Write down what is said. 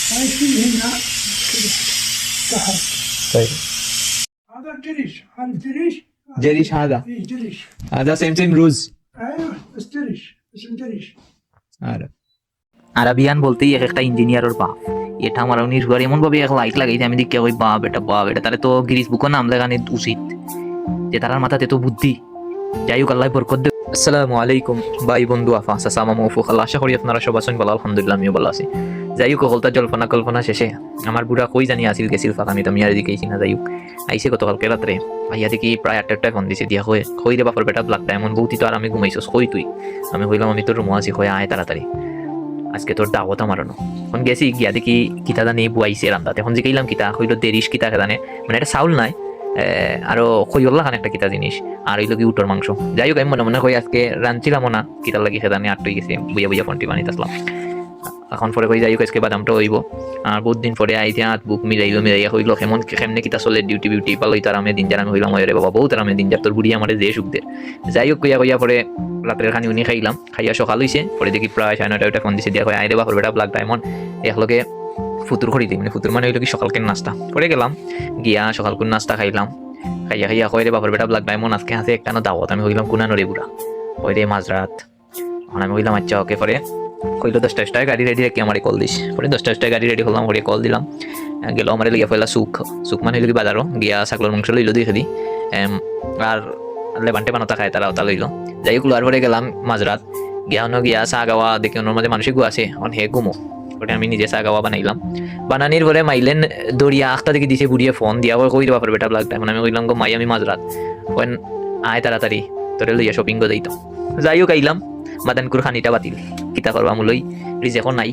في هنا كده كحل. طيب هذا جريش، عارف جريش؟ جريش هذا ايه جريش. هذا سيم روز ايوه بس جريش، اسم جريش. عارف Arabian বলতেই এক একটা ইঞ্জিনিয়ারের বাপ। এটা আমার নির্ভর এমন ভাবে এক লাইট লাগাইছে, আমি দেখি ওই বাপ এটা তাহলে তো গিরিশ বুকো নাম লাগানি উচিত, যে তার মাথাতে তো বুদ্ধি। যাই হোক, আল্লাহ বরকত দেব। আসসালামু আলাইকুম ভাই বন্ধু আফা সাসামা মৌফুক আল্লাহ, আশা করি আপনারা সবাই আছেন ভালো, আলহামদুলিল্লাহ আমিও ভালো আছি। যাই হোক, হলতা জল্পনা কল্পনা শেষে আমার বুড়া কই জানি আসিল গেছিল ফাঁকা, আমি তো মিয়ার দিকে না। যাই হোক, আইসে গতকালকে রাত্রে আইয়া দেখি প্রায় 8টায় ফোন দিছে দিয়া কই রে বাপর বেটা ব্লাক ডায়মন্ড বৌতি তো আর আমি ঘুমাইছস কই তুই? আমি কইলাম আমি তোর রুমো আছি, কই আয় তাড়াতাড়ি আজকে তোর দাওয়াত আমারও। এখন গেছি গিয়া দেখি কিতা জানি বুয়াইছে রান্দাতে। এখন জিকাইলাম কিতা, হইল দেরিস কিতা জানে, মানে এটা চাউল নাই আরো খইয়ল্লা খান একটা কিতা জিনিস, আর হইল কি উটোর মাংস। যাই হোক, আমি মনে মনে কই আজকে রাঁধছিলাম না, কিতার লাগি খেদানি আটটই গেছে, বুইয়া বুইয়া ফোনটি বানিতে আসলাম। এখন পরে কই যাই হোক আজকে বাদামটা হইব। আর বহুত দিন পরে আইতে হাত বুক মিলাইয়া হইল কেমনে কিতা চলে ডিউটি বিউটি পালোই তার আমি দিন যার আমি হইলাম রে বাবা বহুত আমি দিন যার তোর বুড়ি আমার যে সুখ দে। যাই হোক কইয়া পরে রাত্রের খানি উনি খাইলাম, খাইয়া সকাল হইছে। পরে দেখি প্রায় 9:30 ফোন দিছে দিয়া কয় আইরে বাপর বেটা ব্লাক ডায়মন্ড একলগে ফুতুর করি দিই, মানে ফুতুর মানে হইল কি সকালকে নাস্তা করে গেলাম। গিয়া সকালকুন নাস্তা খাইলাম, খাইয়া কয় রে বাপর বেটা ব্লাক ডায়মন্ড আজকে হাতে একটা দাওয়াত। আমি হইলাম কুনা নরে বুড়া ওই রে মাঝরাত। এখন আমি হইলাম আচ্ছা ওকে। পরে কইলো 10টায় গাড়ি রেডি রাখি আমার কল দিস। পরে 10টায় গাড়ি রেডি হলাম, পরে কল দিলাম। গেল আমার লিয়া ফেলা সুখ মানে হইল কি বাজারও গিয়া ছাগলের মাংস লইলো দিয়ে খেদি আর লেবান্টে বানতা খায় তারা ওটা লইলো। যাই হোক, লোয়ার পরে গেলাম মাঝরাত গিয়া চা গাওয়া দেখি ওনার মাঝে মানুষই গু আছে অন হে ঘুমো। পরে আমি নিজে চা গাওয়া বানাইলাম, বানানির পরে মাইলেন দড়িয়া আখটা দেখি দিছে বুড়িয়ে ফোন দিয়া কই দেবা পারবে বেটা ব্লাক ডায়মন্ড। আমি কইলাম গো মাই আমি মাঝরাত ওন আয় তাড়াতাড়ি তোরে লইয়া শপিং করে দিত। যাই হোক আইলাম, মাদানকুর খানিটা বাতিল, কিতা করবা মুলই রিজেকও নাই।